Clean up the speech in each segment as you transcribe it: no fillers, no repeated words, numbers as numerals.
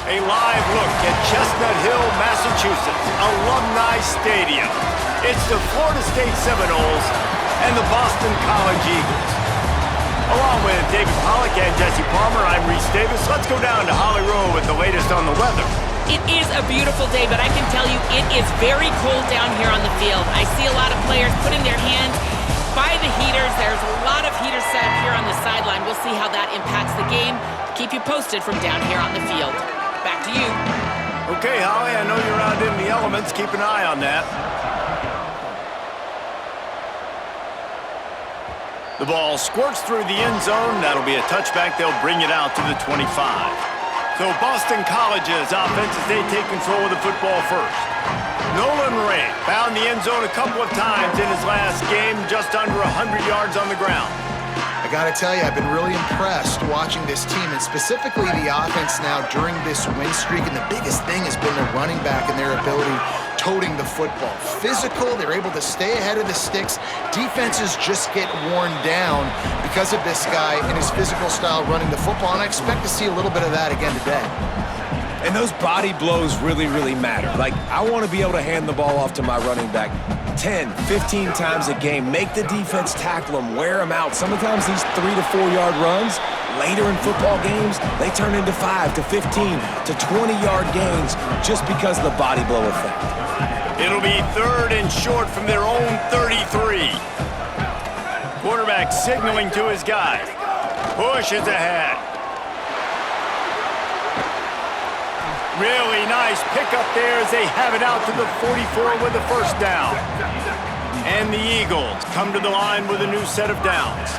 A live look at Chestnut Hill, Massachusetts, Alumni Stadium. It's the Florida State Seminoles and the Boston College Eagles. Along with David Pollack and Jesse Palmer, I'm Reese Davis. Let's go down to Holly Rowe with the latest on the weather. It is a beautiful day, but I can tell you it is very cold down here on the field. I see a lot of players putting their hands by the heaters. There's a lot of heaters set up here on the sideline. We'll see how that impacts the game. Keep you posted from down here on the field. Back to you. Okay, Holly, I know you're out in the elements. Keep an eye on that. The ball squirts through the end zone. That'll be a touchback. They'll bring it out to the 25. So Boston College's offense as they take control of the football first. Nolan Ray found the end zone a couple of times in his last game, just under 100 yards on the ground. I got to tell you, I've been really impressed watching this team, and specifically the offense now during this win streak. And the biggest thing has been the running back and their ability toting the football. Physical, they're able to stay ahead of the sticks. Defenses just get worn down because of this guy and his physical style running the football, and I expect to see a little bit of that again today. And those body blows really, really matter. Like, I want to be able to hand the ball off to my running back 10, 15 times a game. Make the defense tackle them, wear them out. Sometimes these 3 to 4 yard runs, later in football games, they turn into 5 to 15 to 20 yard gains just because of the body blow effect. It'll be 3rd and short from their own 33. Quarterback signaling to his guy. Pushes ahead. Really nice pickup there as they have it out to the 44 with the first down. And the Eagles come to the line with a new set of downs.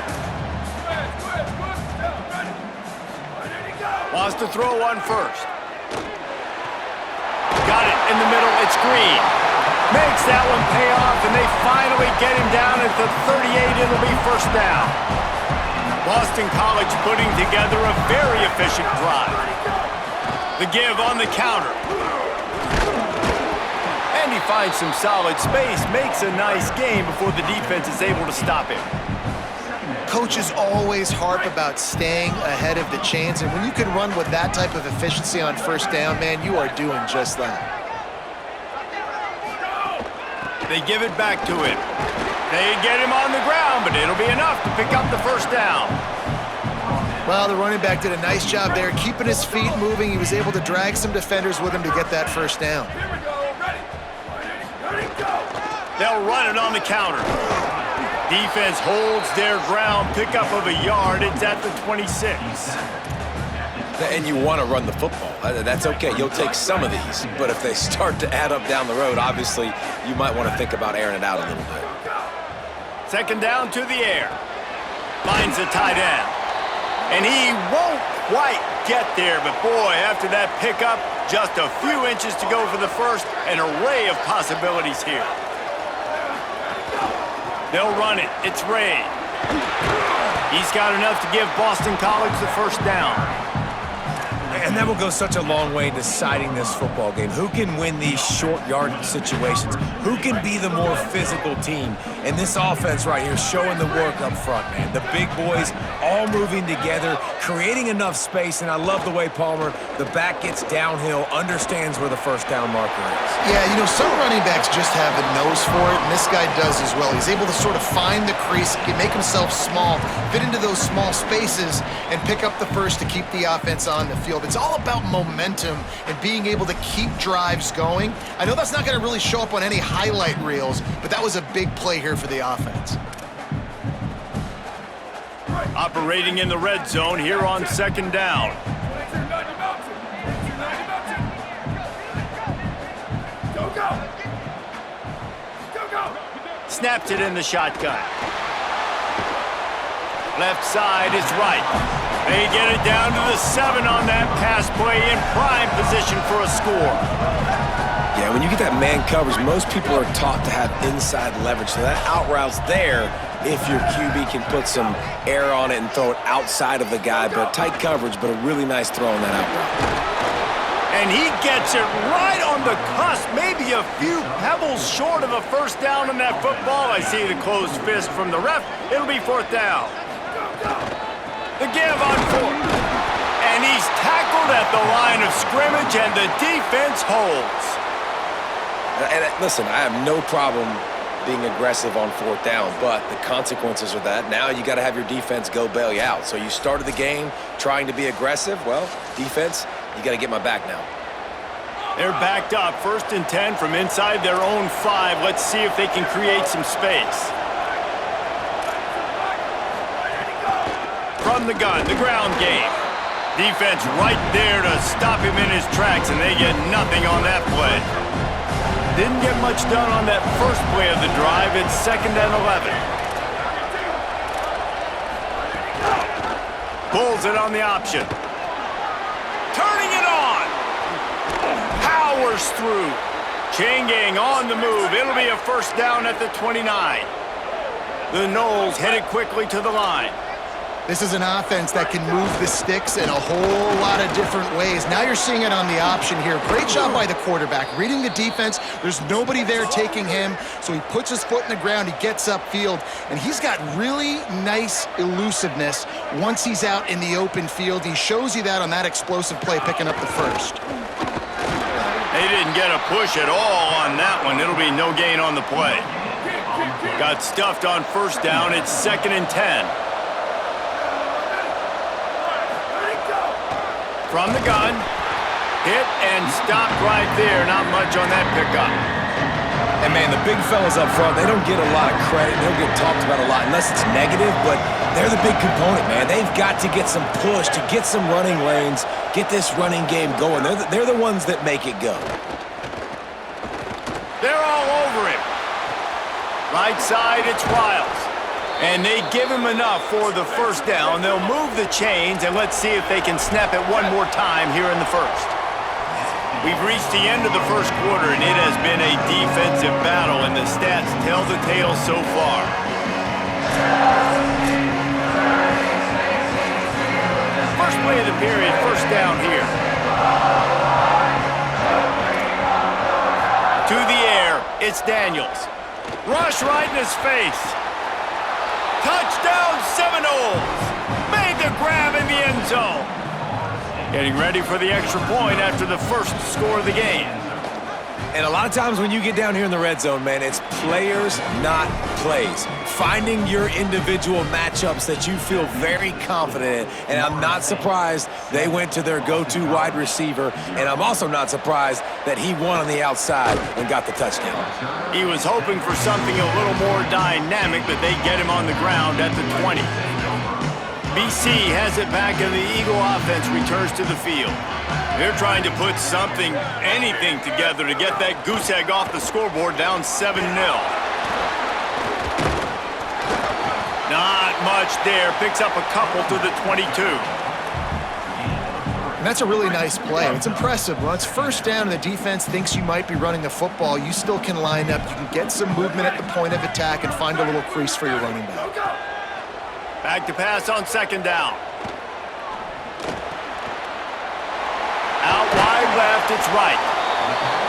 Wants to throw one first. Got it in the middle. It's Green. Makes that one pay off, and they finally get him down at the 38. It'll be first down. Boston College putting together a very efficient drive. The give on the counter. And he finds some solid space, makes a nice game before the defense is able to stop him. Coaches always harp about staying ahead of the chains, and when you can run with that type of efficiency on first down, man, you are doing just that. They give it back to him. They get him on the ground, but it'll be enough to pick up the first down. Well, the running back did a nice job there, keeping his feet moving. He was able to drag some defenders with him to get that first down. They'll run it on the counter. Defense holds their ground, pickup of a yard. It's at the 26. And you want to run the football. That's okay. You'll take some of these. But if they start to add up down the road, obviously, you might want to think about airing it out a little bit. 2nd down to the air. Finds a tight end. And he won't quite get there, but boy, after that pickup, just a few inches to go for the first, an array of possibilities here. They'll run it. It's Ray. He's got enough to give Boston College the first down. And that will go such a long way in deciding this football game. Who can win these short yardage situations? Who can be the more physical team? And this offense right here showing the work up front, man. The big boys all moving together, creating enough space, and I love the way Palmer, the back gets downhill, understands where the first down marker is. Yeah, you know, some running backs just have a nose for it, and this guy does as well. He's able to sort of find the crease, make himself small, fit into those small spaces, and pick up the first to keep the offense on the field. It's all about momentum and being able to keep drives going. I know that's not going to really show up on any highlight reels, but that was a big play here for the offense. Operating in the red zone here on 2nd down. Snaps it in the shotgun. Left side is right. They get it down to the 7 on that pass play in prime position for a score. Yeah, when you get that man coverage, most people are taught to have inside leverage. So that out route's there if your QB can put some air on it and throw it outside of the guy. But tight coverage, but a really nice throw on that out route. And he gets it right on the cusp, maybe a few pebbles short of a first down on that football. I see the closed fist from the ref. It'll be 4th down. The give on 4th. And he's tackled at the line of scrimmage, and the defense holds. And listen, I have no problem being aggressive on 4th down, but the consequences are that now you got to have your defense go bail you out. So you started the game trying to be aggressive. Well, defense, you got to get my back now. They're backed up, 1st and 10 from inside their own 5. Let's see if they can create some space. From the gun, the ground game. Defense right there to stop him in his tracks, and they get nothing on that play. Didn't get much done on that first play of the drive. It's 2nd and 11. Pulls it on the option. Turning it on. Powers through. Chain gang on the move. It'll be a 1st down at the 29. The Noles headed quickly to the line. This is an offense that can move the sticks in a whole lot of different ways. Now you're seeing it on the option here. Great job by the quarterback. Reading the defense, there's nobody there taking him, so he puts his foot in the ground, he gets upfield, and he's got really nice elusiveness once he's out in the open field. He shows you that on that explosive play, picking up the 1st. They didn't get a push at all on that one. It'll be no gain on the play. Got stuffed on 1st down. It's 2nd and 10. From the gun, hit and stopped right there. Not much on that pickup. And, man, the big fellas up front, they don't get a lot of credit. They don't get talked about a lot unless it's negative, but they're the big component, man. They've got to get some push, to get some running lanes, get this running game going. They're the ones that make it go. They're all over him. Right side, it's Riles. And they give him enough for the 1st down. They'll move the chains, and let's see if they can snap it one more time here in the 1st. We've reached the end of the 1st quarter, and it has been a defensive battle, and the stats tell the tale so far. First play of the period, 1st down here. To the air, it's Daniels. Rush right in his face. Touchdown, Seminoles! Made the grab in the end zone. Getting ready for the extra point after the 1st score of the game. And a lot of times when you get down here in the red zone, man, it's players, not plays. Finding your individual matchups that you feel very confident in. And I'm not surprised they went to their go-to wide receiver. And I'm also not surprised that he won on the outside and got the touchdown. He was hoping for something a little more dynamic, but they get him on the ground at the 20. BC has it back, and the Eagle offense returns to the field. They're trying to put something, anything together to get that goose egg off the scoreboard, down 7-0. Not much there. Picks up a couple to the 22. And that's a really nice play. It's impressive. When it's 1st down and the defense thinks you might be running the football, you still can line up. You can get some movement at the point of attack and find a little crease for your running back. Back to pass on 2nd down. Out wide left, it's right.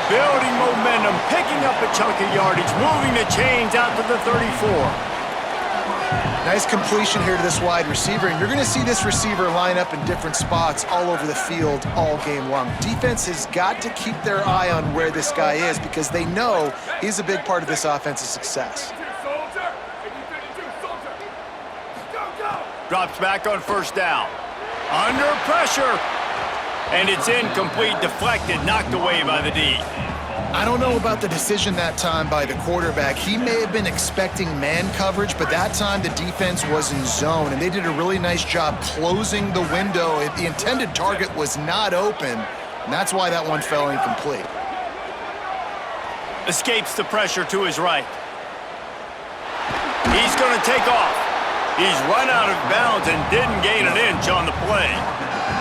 Building momentum, picking up a chunk of yardage, moving the chains out to the 34. Nice completion here to this wide receiver, and you're going to see this receiver line up in different spots all over the field all game long. Defense has got to keep their eye on where this guy is because they know he's a big part of this offense's success. Drops back on 1st down. Under pressure. And it's incomplete, deflected, knocked away by the D. I don't know about the decision that time by the quarterback. He may have been expecting man coverage, but that time the defense was in zone, and they did a really nice job closing the window. The intended target was not open, and that's why that one fell incomplete. Escapes the pressure to his right. He's going to take off. He's run out of bounds and didn't gain an inch on the play.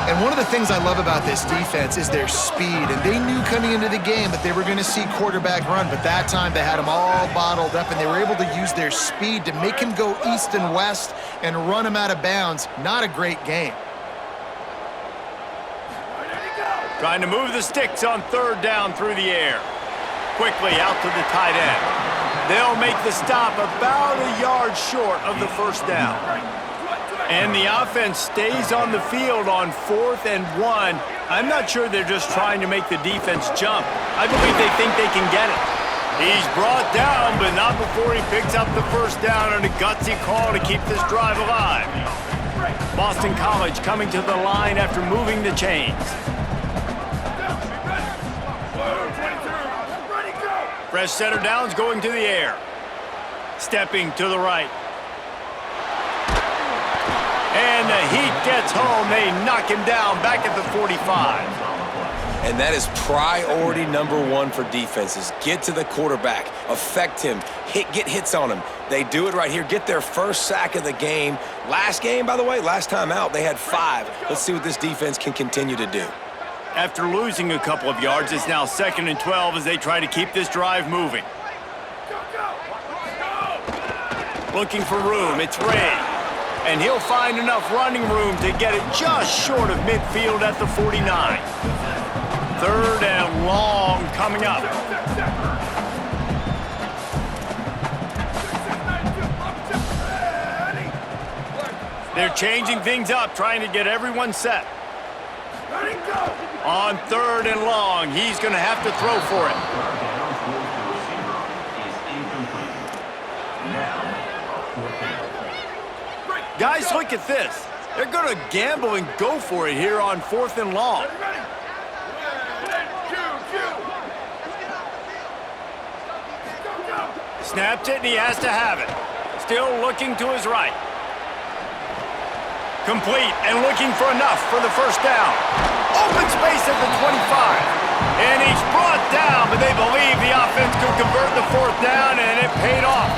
And one of the things I love about this defense is their speed. And they knew coming into the game that they were going to see quarterback run, but that time they had him all bottled up, and they were able to use their speed to make him go east and west and run him out of bounds. Not a great game. Trying to move the sticks on 3rd down through the air. Quickly out to the tight end. They'll make the stop about a yard short of the 1st down. And the offense stays on the field on 4th and 1. I'm not sure they're just trying to make the defense jump. I believe they think they can get it. He's brought down, but not before he picks up the first down on a gutsy call to keep this drive alive. Boston College coming to the line after moving the chains. Fresh center downs going to the air. Stepping to the right. And the Heat gets home. They knock him down back at the 45. And that is priority number 1 for defenses. Get to the quarterback. Affect him. Get hits on him. They do it right here. Get their first sack of the game. Last game, by the way, last time out, they had 5. Let's see what this defense can continue to do. After losing a couple of yards, it's now 2nd and 12 as they try to keep this drive moving. Looking for room. It's Ray. And he'll find enough running room to get it just short of midfield at the 49. 3rd and long coming up. They're changing things up, trying to get everyone set. On 3rd and long, he's going to have to throw for it. Guys, look at this. They're going to gamble and go for it here on 4th and long. Snapped it, and he has to have it. Still looking to his right. Complete and looking for enough for the first down. Open space at the 25. And he's brought down, but they believe the offense could convert the 4th down, and it paid off.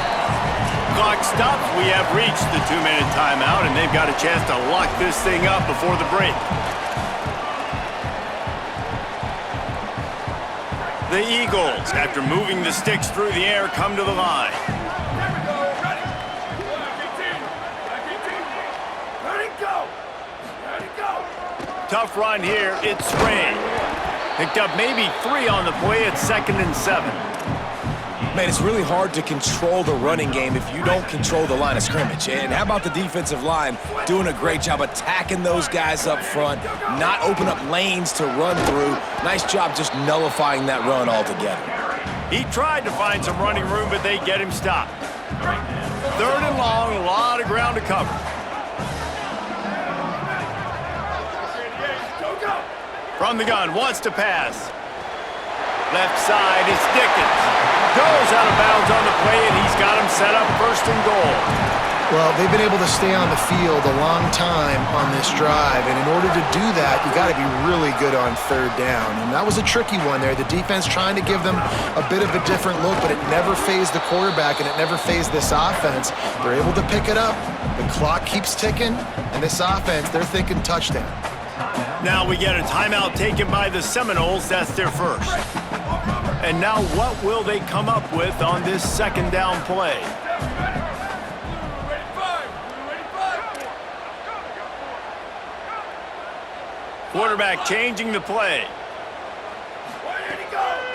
Clock stops. We have reached the 2-minute timeout, and they've got a chance to lock this thing up before the break. The Eagles, after moving the sticks through the air, come to the line. Tough run here. It's Ray. Picked up maybe 3 on the play at 2nd and 7. Man, it's really hard to control the running game if you don't control the line of scrimmage. And how about the defensive line doing a great job attacking those guys up front, not open up lanes to run through. Nice job just nullifying that run altogether. He tried to find some running room, but they get him stopped. 3rd and long, a lot of ground to cover. From the gun, wants to pass. Left side, it's Dickens. Goes out of bounds on the play, and he's got him set up 1st and goal. Well, they've been able to stay on the field a long time on this drive, and in order to do that, you got to be really good on 3rd down. And that was a tricky one there. The defense trying to give them a bit of a different look, but it never fazed the quarterback, and it never fazed this offense. They're able to pick it up. The clock keeps ticking, and this offense, they're thinking touchdown. Now we get a timeout taken by the Seminoles. That's their first. And now what will they come up with on this 2nd down play? Quarterback changing the play.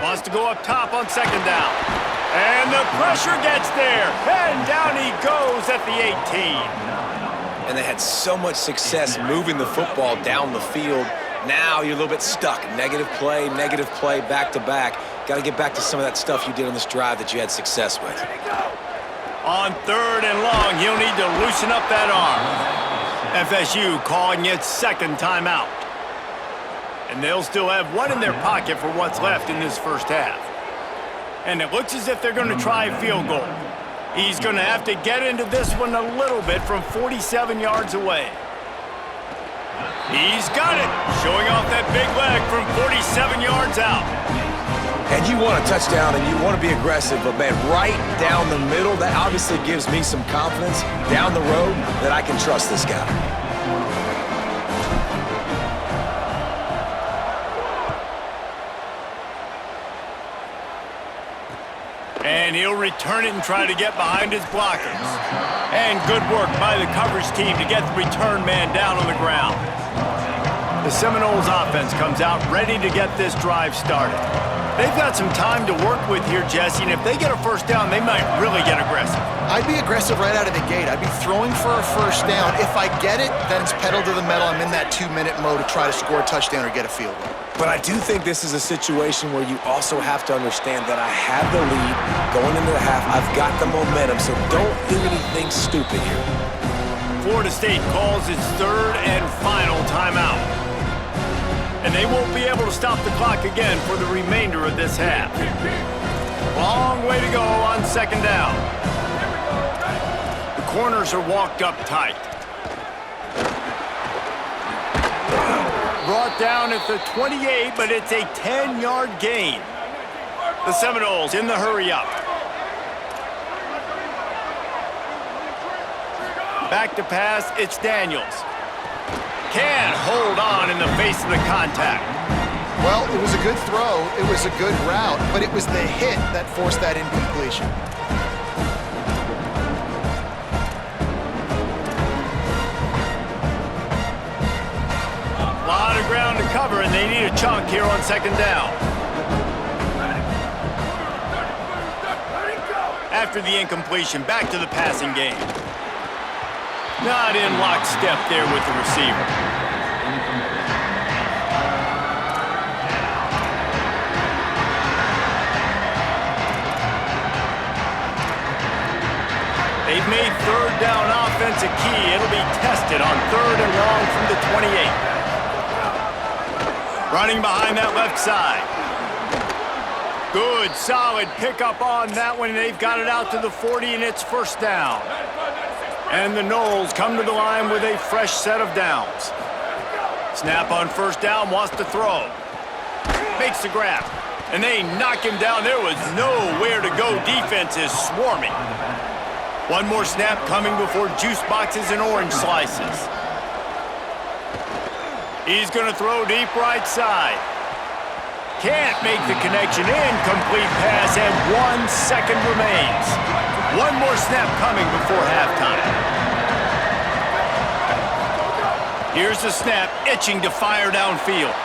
Wants to go up top on 2nd down. And the pressure gets there. And down he goes at the 18. And they had so much success moving the football down the field. Now you're a little bit stuck. Negative play, back-to-back. Got to get back to some of that stuff you did on this drive that you had success with. On 3rd and long, he'll need to loosen up that arm. FSU calling its 2nd timeout. And they'll still have 1 in their pocket for what's left in this first half. And it looks as if they're going to try a field goal. He's going to have to get into this one a little bit from 47 yards away. He's got it, showing off that big leg from 47 yards out. And you want a touchdown and you want to be aggressive, but man, right down the middle, that obviously gives me some confidence down the road that I can trust this guy. And he'll return it and try to get behind his blockers. And good work by the coverage team to get the return man down on the ground. The Seminoles offense comes out ready to get this drive started. They've got some time to work with here, Jesse, and if they get a first down, they might really get aggressive. I'd be aggressive right out of the gate. I'd be throwing for a first down. If I get it, then it's pedal to the metal. I'm in that 2-minute mode to try to score a touchdown or get a field goal. But I do think this is a situation where you also have to understand that I have the lead going into the half. I've got the momentum, so don't do anything stupid here. Florida State calls its third and final timeout. And they won't be able to stop the clock again for the remainder of this half. Long way to go on second down. The corners are walked up tight. Brought down at the 28, but it's a 10-yard gain. The Seminoles in the hurry-up. Back to pass, it's Daniels. Can't hold on in the face of the contact. Well, it was a good throw, it was a good route, but it was the hit that forced that incompletion. A lot of ground to cover, and they need a chunk here on second down. After the incompletion, back to the passing game. Not in lockstep there with the receiver. They've made third down offense a key. It'll be tested on third and long from the 28. Running behind that left side. Good, solid pickup on that one. They've got it out to the 40, and it's first down. And the Noles come to the line with a fresh set of downs. Snap on first down, wants to throw. Makes the grab. And they knock him down. There was nowhere to go. Defense is swarming. One more snap coming before juice boxes and orange slices. He's going to throw deep right side. Can't make the connection. Incomplete pass, and 1 second remains. One more snap coming before halftime. Here's the snap, itching to fire downfield.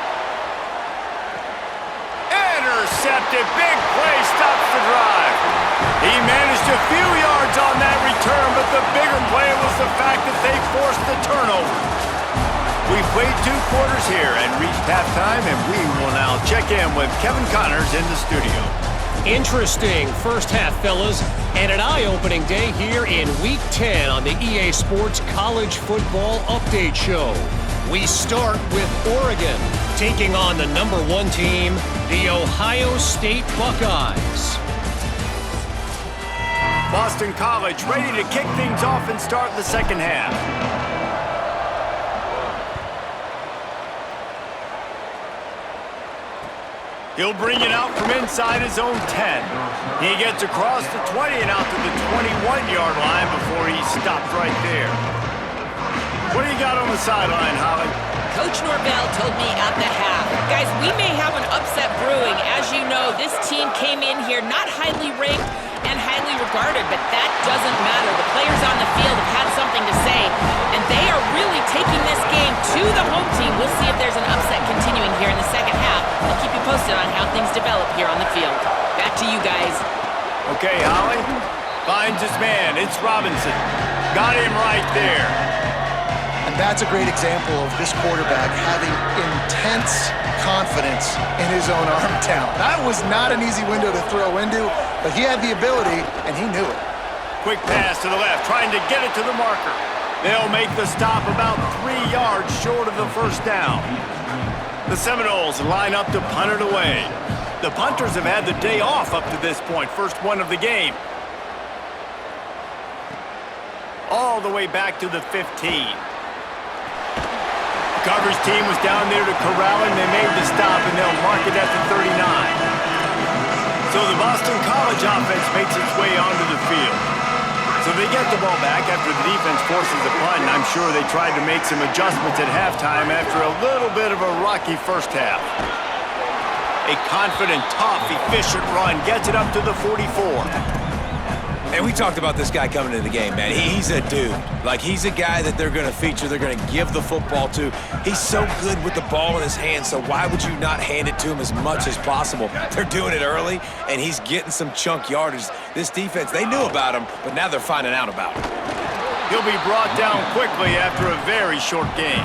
Intercepted, big play, stops the drive. He managed a few yards on that return, but the bigger play was the fact that they forced the turnover. We played 2 quarters here and reached halftime, and we will now check in with Kevin Connors in the studio. Interesting first half, fellas, and an eye-opening day here in Week 10 on the EA Sports College Football Update Show. We start with Oregon, taking on the #1 team, the Ohio State Buckeyes. Boston College ready to kick things off and start the second half. He'll bring it out from inside his own 10. He gets across the 20 and out to the 21-yard line before he stopped right there. What do you got on the sideline, Holly? Coach Norvell told me at the half, guys, we may have an upset brewing. As you know, this team came in here not highly ranked and highly regarded, but that doesn't matter. The players on the field have had something to say, and they are really taking this game to the home team. We'll see if there's an upset continuing here in the second half. I'll keep you posted on how things develop here on the field. Back to you guys. Okay, Holly. Finds his man. It's Robinson. Got him right there. And that's a great example of this quarterback having intense confidence in his own arm talent. That was not an easy window to throw into, but he had the ability, and he knew it. Quick pass to the left, trying to get it to the marker. They'll make the stop about 3 yards short of the first down. The Seminoles line up to punt it away. The punters have had the day off up to this point, first one of the game. All the way back to the 15. The coverage team was down there to corral him. They made the stop, and they'll mark it at the 39. So the Boston College offense makes its way onto the field. So they get the ball back after the defense forces a punt, and I'm sure they tried to make some adjustments at halftime after a little bit of a rocky first half. A confident, tough, efficient run gets it up to the 44. And we talked about this guy coming into the game, man. He's a dude. Like, he's a guy that they're going to feature, they're going to give the football to. He's so good with the ball in his hand, so why would you not hand it to him as much as possible? They're doing it early, and he's getting some chunk yardage. This defense, they knew about him, but now they're finding out about him. He'll be brought down quickly after a very short game.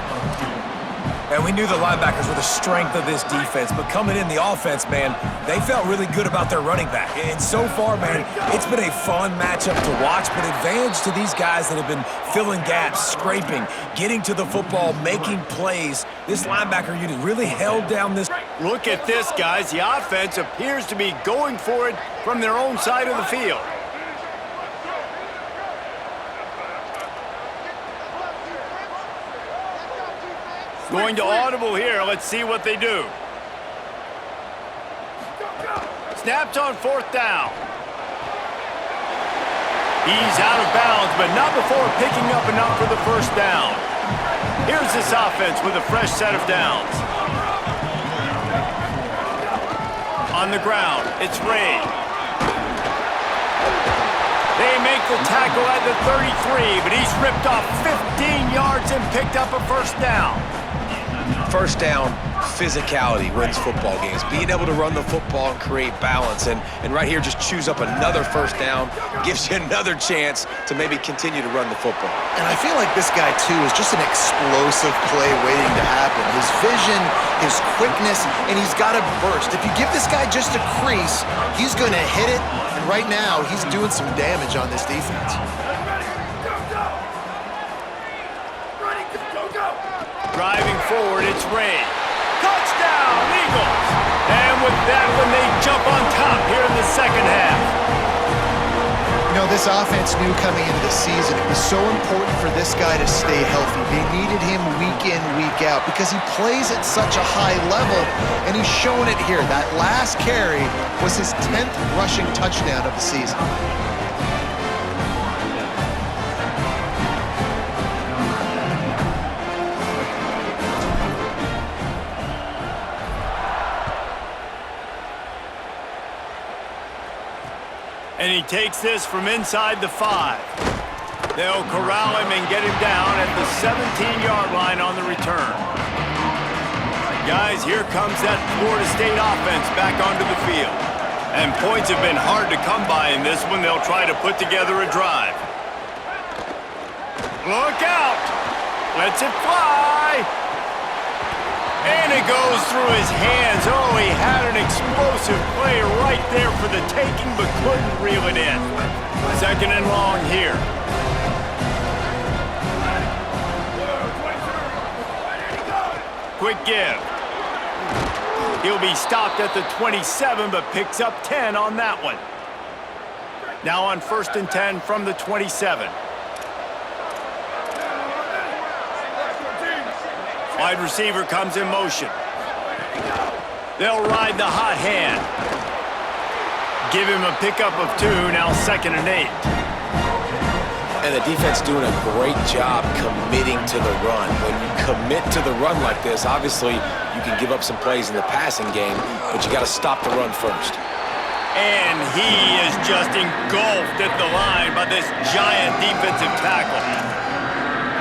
And we knew the linebackers were the strength of this defense, but coming in the offense, man, they felt really good about their running back. And so far, man, it's been a fun matchup to watch, but advantage to these guys that have been filling gaps, scraping, getting to the football, making plays. This linebacker unit really held down this. Look at this, guys. The offense appears to be going for it from their own side of the field. Going to audible here. Let's see what they do. Snapped on 4th down. He's out of bounds, but not before picking up enough for the 1st down. Here's this offense with a fresh set of downs. On the ground, it's Ray. They make the tackle at the 33, but he's ripped off 15 yards and picked up a 1st down. 1st down, physicality wins football games. Being able to run the football and create balance. And right here, just choose up another 1st down, gives you another chance to maybe continue to run the football. And I feel like this guy, too, is just an explosive play waiting to happen. His vision, his quickness, and he's got a burst. If you give this guy just a crease, he's going to hit it. And right now, he's doing some damage on this defense. Driving forward, it's Ray. Touchdown, Eagles! And with that one, they jump on top here in the 2nd half. You know, this offense knew coming into the season it was so important for this guy to stay healthy. They needed him week in, week out because he plays at such a high level, and he's showing it here. That last carry was his 10th rushing touchdown of the season. And he takes this from inside the 5. They'll corral him and get him down at the 17-yard line on the return. Guys, here comes that Florida State offense back onto the field. And points have been hard to come by in this one. They'll try to put together a drive. Look out! Lets it fly! And it goes through his hands. Oh, he had an explosive play right there for the taking, but couldn't reel it in. 2nd and long here. Quick give. He'll be stopped at the 27, but picks up 10 on that one. Now on 1st and 10 from the 27. Wide receiver comes in motion. They'll ride the hot hand. Give him a pickup of 2, now 2nd and 8. And the defense doing a great job committing to the run. When you commit to the run like this, obviously you can give up some plays in the passing game, but you got to stop the run first. And he is just engulfed at the line by this giant defensive tackle.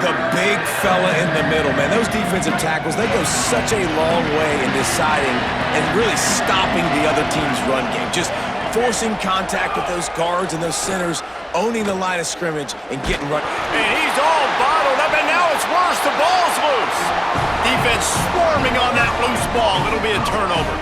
The big fella in the middle, man. Those defensive tackles, they go such a long way in deciding and really stopping the other team's run game. Just forcing contact with those guards and those centers, owning the line of scrimmage and getting run. And he's all bottled up, and now it's worse. The ball's loose. Defense swarming on that loose ball. It'll be a turnover.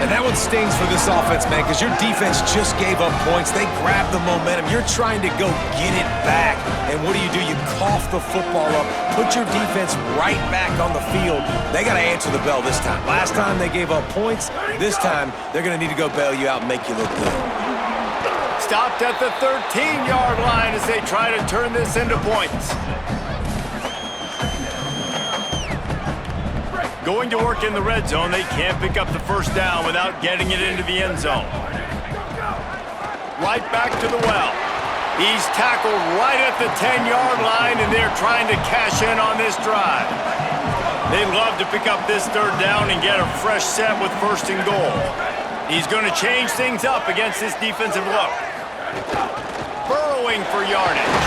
And that one stings for this offense, man, because your defense just gave up points. They grabbed the momentum. You're trying to go get it back. And what do? You cough the football up, put your defense right back on the field. They got to answer the bell this time. Last time they gave up points. This time they're going to need to go bail you out and make you look good. Stopped at the 13-yard line as they try to turn this into points. Going to work in the red zone, they can't pick up the 1st down without getting it into the end zone. Right back to the well. He's tackled right at the 10-yard line, and they're trying to cash in on this drive. They'd love to pick up this 3rd down and get a fresh set with 1st and goal. He's going to change things up against this defensive look. burrowing for yardage.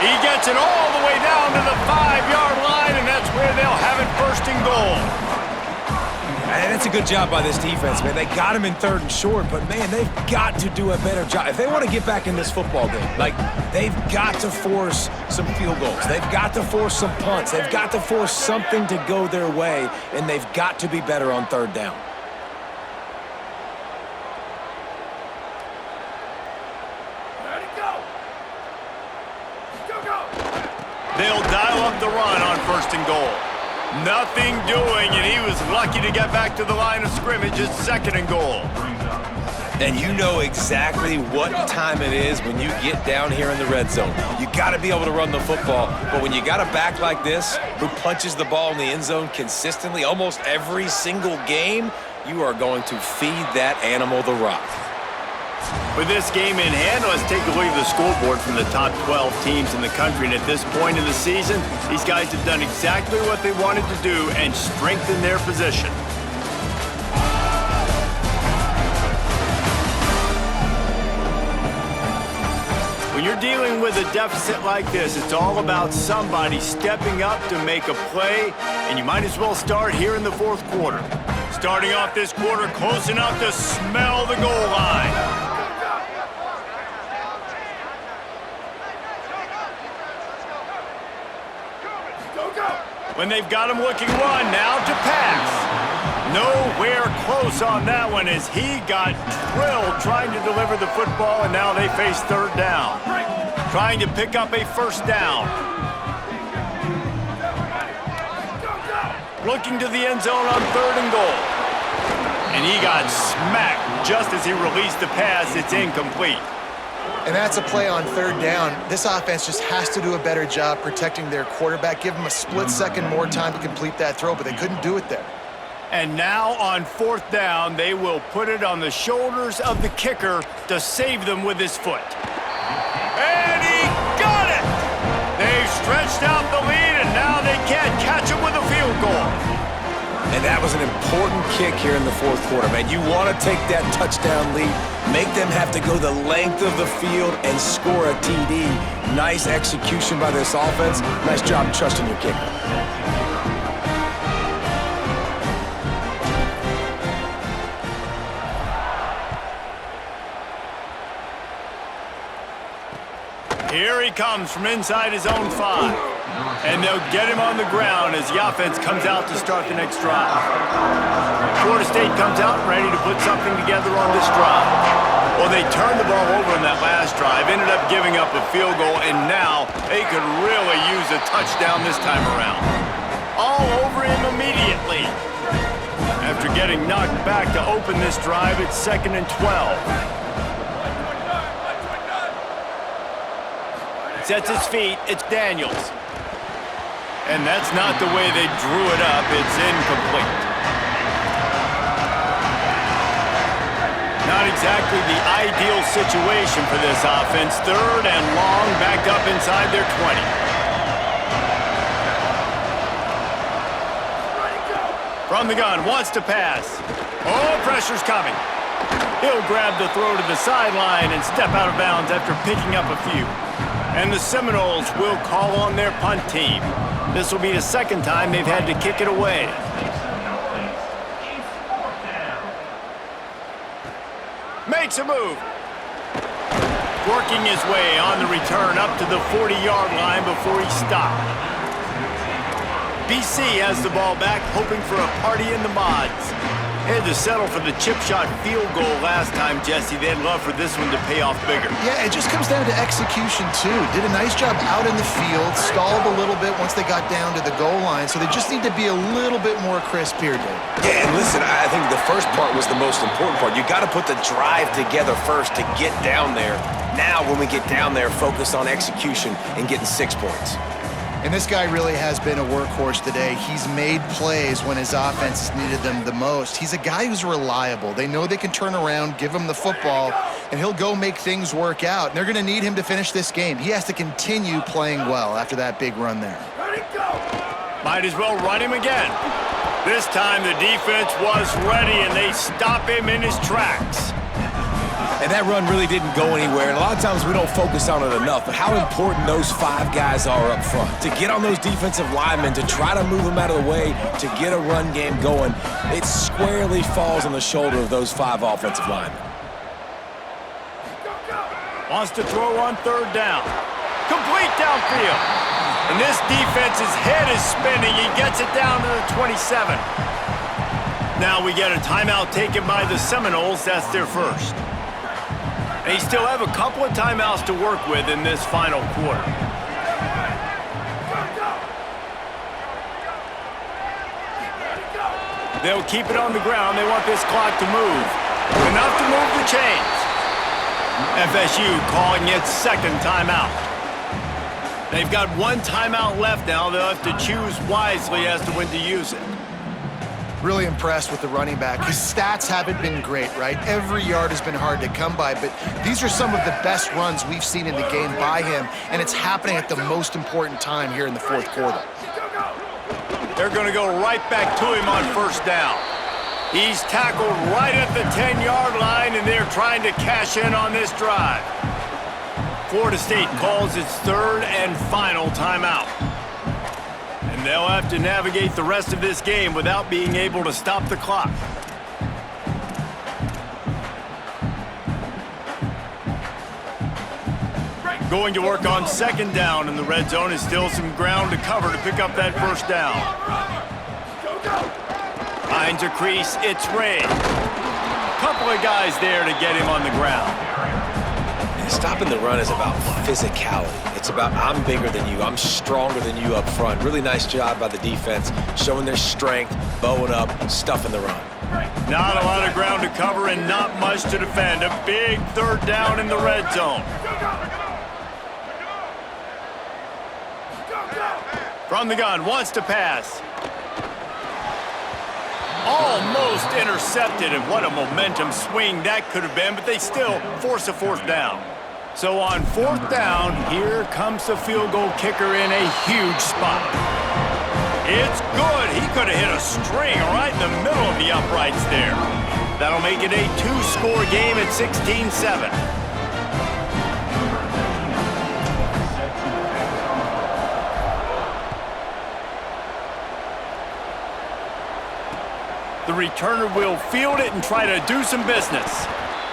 He gets it all the way down to the 5-yard line, and that's where they'll have it first and goal. And that's a good job by this defense, man. They got him in 3rd and short, but, man, they've got to do a better job. If they want to get back in this football game, like, they've got to force some field goals. They've got to force some punts. They've got to force something to go their way, and they've got to be better on 3rd down. They'll dial up the run on 1st and goal. Nothing doing, and he was lucky to get back to the line of scrimmage at 2nd and goal. And you know exactly what time it is when you get down here in the red zone. You got to be able to run the football, but when you got a back like this who punches the ball in the end zone consistently almost every single game, you are going to feed that animal the rock. With this game in hand, let's take a look at the scoreboard from the top 12 teams in the country. And at this point in the season, these guys have done exactly what they wanted to do and strengthened their position. When you're dealing with a deficit like this, it's all about somebody stepping up to make a play, and you might as well start here in the 4th quarter. Starting off this quarter close enough to smell the goal line. When they've got him looking one, now to pass. Nowhere close on that one as he got drilled trying to deliver the football, and now they face 3rd down. Trying to pick up a 1st down. Looking to the end zone on 3rd and goal. And he got smacked just as he released the pass. It's incomplete. And that's a play on 3rd down. This offense just has to do a better job protecting their quarterback. Give him a split second more time to complete that throw, but they couldn't do it there. And now on 4th down, they will put it on the shoulders of the kicker to save them with his foot. And he got it! They've stretched out the lead, and now they can't catch him with a field goal. And that was an important kick here in the 4th quarter, man. You want to take that touchdown lead, make them have to go the length of the field and score a TD. Nice execution by this offense. Nice job trusting your kicker. Here he comes from inside his own 5. And they'll get him on the ground as the offense comes out to start the next drive. Florida State comes out ready to put something together on this drive. Well, they turned the ball over in that last drive, ended up giving up a field goal, and now they could really use a touchdown this time around. All over him immediately. After getting knocked back to open this drive, it's 2nd and 12. Sets his feet, it's Daniels. And that's not the way they drew it up. It's incomplete. Not exactly the ideal situation for this offense. 3rd and long, backed up inside their 20. From the gun, wants to pass. Oh, pressure's coming. He'll grab the throw to the sideline and step out of bounds after picking up a few. And the Seminoles will call on their punt team. This will be the 2nd time they've had to kick it away. Makes a move. Working his way on the return up to the 40-yard line before he stopped. BC has the ball back, hoping for a party in the mods. They had to settle for the chip shot field goal last time, Jesse. They'd love for this one to pay off bigger. Yeah, it just comes down to execution, too. Did a nice job out in the field, stalled a little bit once they got down to the goal line, so they just need to be a little bit more crisp here, Dave. Yeah, and listen, I think the first part was the most important part. You got to put the drive together first to get down there. Now, when we get down there, focus on execution and getting 6 points. And this guy really has been a workhorse today. He's made plays when his offense has needed them the most. He's a guy who's reliable. They know they can turn around, give him the football, and he'll go make things work out. And they're going to need him to finish this game. He has to continue playing well after that big run there. Might as well run him again. This time the defense was ready, and they stop him in his tracks. And that run really didn't go anywhere. And a lot of times we don't focus on it enough, but how important those 5 guys are up front. To get on those defensive linemen, to try to move them out of the way, to get a run game going, it squarely falls on the shoulder of those 5 offensive linemen. Wants to throw on 3rd down. Complete downfield. And this defense's head is spinning. He gets it down to the 27. Now we get a timeout taken by the Seminoles. That's their first. They still have a couple of timeouts to work with in this final quarter. They'll keep it on the ground. They want this clock to move. Enough to move the chains. FSU calling its 2nd timeout. They've got 1 timeout left now. They'll have to choose wisely as to when to use it. Really impressed with the running back. His stats haven't been great, right? Every yard has been hard to come by, but these are some of the best runs we've seen in the game by him, and it's happening at the most important time here in the 4th quarter. They're going to go right back to him on 1st down. He's tackled right at the 10-yard line, and they're trying to cash in on this drive. Florida State calls its 3rd and final timeout. And they'll have to navigate the rest of this game without being able to stop the clock. Going to work on 2nd down in the red zone. Is still some ground to cover to pick up that 1st down. Finds a crease. It's Ray. Couple of guys there to get him on the ground. Stopping the run is about physicality. It's about I'm bigger than you, I'm stronger than you up front. Really nice job by the defense, showing their strength, bowing up, stuffing the run. Not a lot of ground to cover and not much to defend. A big 3rd down in the red zone. From the gun, wants to pass. Almost intercepted, and what a momentum swing that could have been, but they still force a 4th down. So on 4th down, here comes the field goal kicker in a huge spot. It's good. He could have hit a string right in the middle of the uprights there. That'll make it a 2-score game at 16-7. The returner will field it and try to do some business.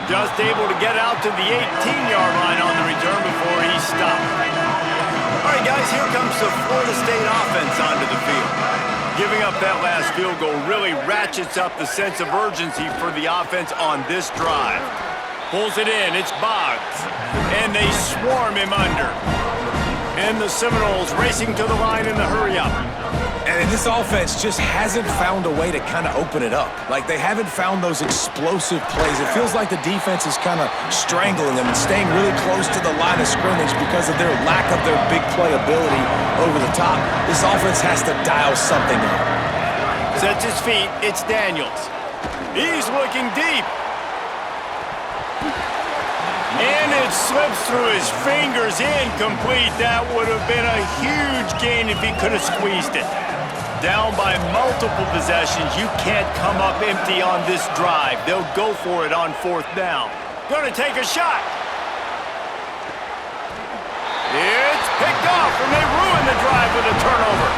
Just able to get out to the 18-yard line on the return before he stopped. All right, guys, here comes the Florida State offense onto the field. Giving up that last field goal really ratchets up the sense of urgency for the offense on this drive. Pulls it in, it's Boggs, and they swarm him under. And the Seminoles racing to the line in the hurry-up. And this offense just hasn't found a way to kind of open it up. Like, they haven't found those explosive plays. It feels like the defense is kind of strangling them and staying really close to the line of scrimmage because of their lack of their big play ability over the top. This offense has to dial something up. Sets his feet. It's Daniels. He's looking deep. And it slips through his fingers, incomplete. That would have been a huge gain if he could have squeezed it. Down by multiple possessions, you can't come up empty on this drive. They'll go for it on 4th down. Gonna take a shot. It's picked off, and they ruin the drive with a turnover.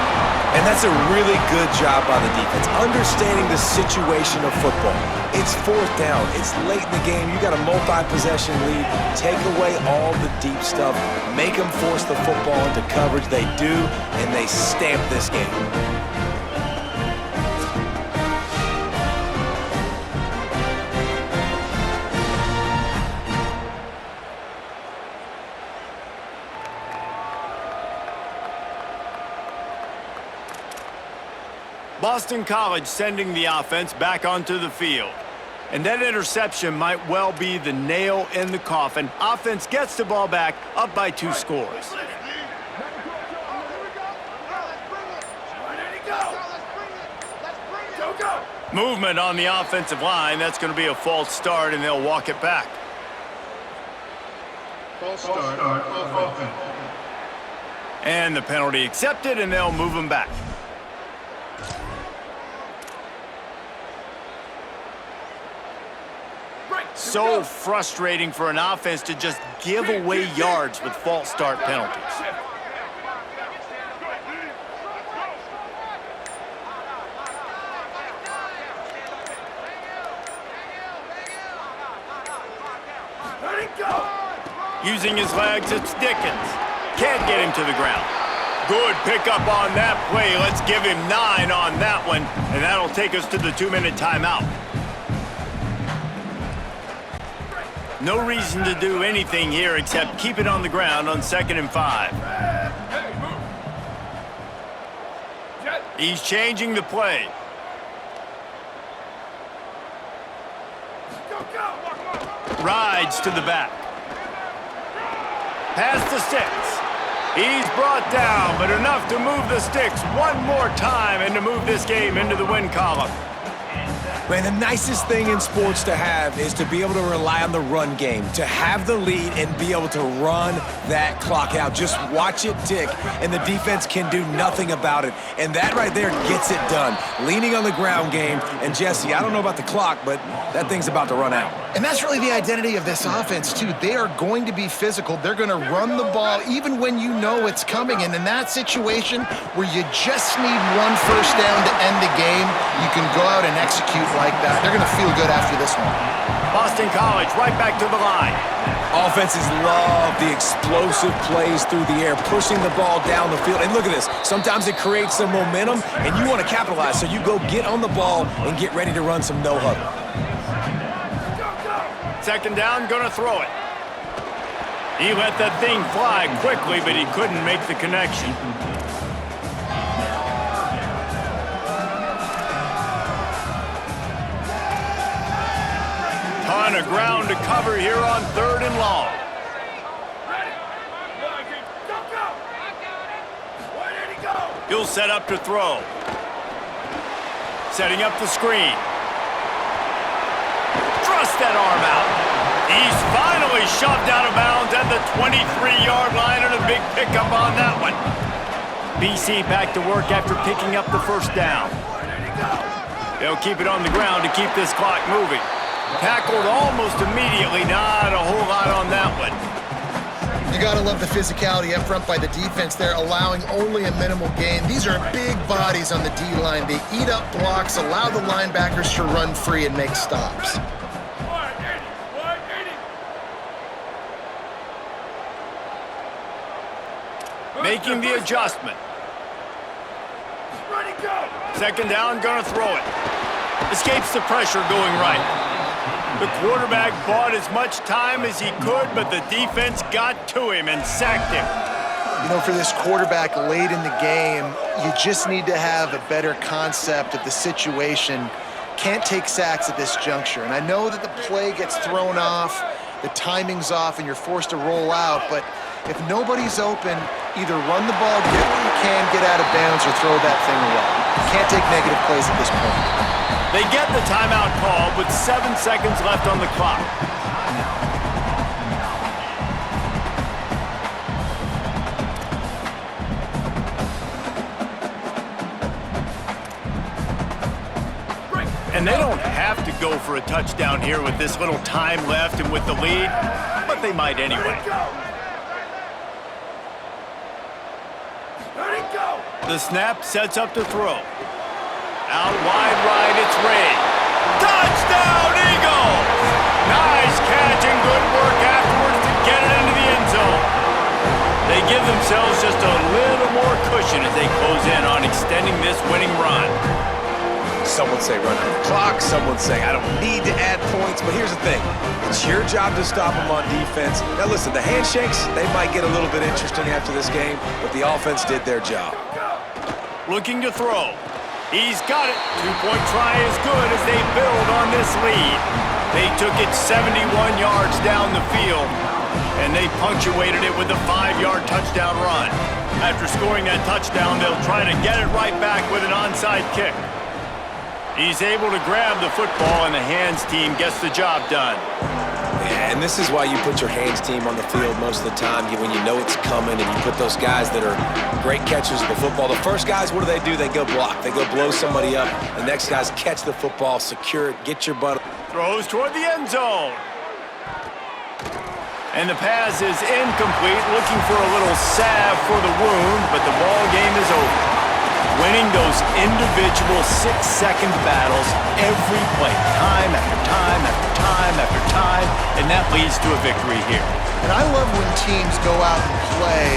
And that's a really good job by the defense, understanding the situation of football. It's 4th down. It's late in the game. You got a multi-possession lead. Take away all the deep stuff. Make them force the football into coverage. They do, and they stamp this game. Boston College sending the offense back onto the field. And that interception might well be the nail in the coffin. Offense gets the ball back, up by 2 scores. Movement on the offensive line. That's going to be a false start, and they'll walk it back. False start on offense. And the penalty accepted, and they'll move them back. So frustrating for an offense to just give away yards with false start penalties. Using his legs, it's Dickens. Can't get him to the ground. Good pickup on that play. Let's give him 9 on that one, and that'll take us to the 2-minute timeout. No reason to do anything here except keep it on the ground on 2nd and 5. He's changing the play. Rides to the back. Pass the sticks. He's brought down, but enough to move the sticks one more time and to move this game into the win column. Man, the nicest thing in sports to have is to be able to rely on the run game, to have the lead and be able to run that clock out. Just watch it tick, and the defense can do nothing about it. And that right there gets it done. Leaning on the ground game. And Jesse, I don't know about the clock, but that thing's about to run out. And that's really the identity of this offense, too. They are going to be physical. They're going to run the ball even when you know it's coming. And in that situation where you just need one first down to end the game, you can go out and execute like that. They're going to feel good after this one. Boston College right back to the line. Offenses love the explosive plays through the air, pushing the ball down the field. And look at this. Sometimes it creates some momentum, and you want to capitalize. So you go get on the ball and get ready to run some no-huddle. 2nd down, gonna throw it. He let that thing fly quickly, but he couldn't make the connection. Ton of ground to cover here on 3rd and long. He'll set up to throw. Setting up the screen. Thrust that arm out. He's finally shoved out of bounds at the 23-yard line, and a big pickup on that one. BC back to work after picking up the 1st down. They'll keep it on the ground to keep this clock moving. Tackled almost immediately. Not a whole lot on that one. You got to love the physicality up front by the defense there, allowing only a minimal gain. These are big bodies on the D-line. They eat up blocks, allow the linebackers to run free and make stops. Making the adjustment. 2nd down, gonna throw it. Escapes the pressure going right. The quarterback bought as much time as he could, but the defense got to him and sacked him. You know, for this quarterback late in the game, you just need to have a better concept of the situation. Can't take sacks at this juncture. And I know that the play gets thrown off, the timing's off, and you're forced to roll out, but if nobody's open, either run the ball, get what you can, get out of bounds, or throw that thing away. You can't take negative plays at this point. They get the timeout call with 7 seconds left on the clock. And they don't have to go for a touchdown here with this little time left and with the lead, but they might anyway. The snap sets up to throw. Out wide right, it's Ray. Touchdown, Eagles! Nice catch and good work afterwards to get it into the end zone. They give themselves just a little more cushion as they close in on extending this winning run. Some would say run out the clock. Some would say I don't need to add points. But here's the thing. It's your job to stop them on defense. Now listen, the handshakes, they might get a little bit interesting after this game, but the offense did their job. Looking to throw. He's got it. 2-point try is good as they build on this lead. They took it 71 yards down the field, and they punctuated it with a 5-yard touchdown run. After scoring that touchdown, they'll try to get it right back with an onside kick. He's able to grab the football, and the hands team gets the job done. Yeah, and this is why you put your hands team on the field most of the time when you know it's coming, and you put those guys that are great catchers of the football. The first guys, what do? They go block. They go blow somebody up. The next guys catch the football, secure it, get your butt. Throws toward the end zone. And the pass is incomplete, looking for a little salve for the wound, but the ball game is over. Winning those individual 6-second battles every play, time after time after time after time, and that leads to a victory here. And I love when teams go out and play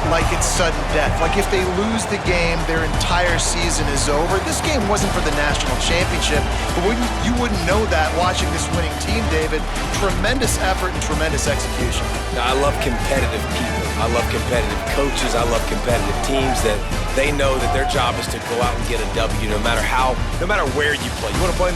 like it's sudden death. Like if they lose the game, their entire season is over. This game wasn't for the national championship, but you wouldn't know that watching this winning team, David. Tremendous effort and tremendous execution. Now, I love competitive people. I love competitive coaches. I love competitive teams that they know that their job is to go out and get a W no matter where you play. You want to play in the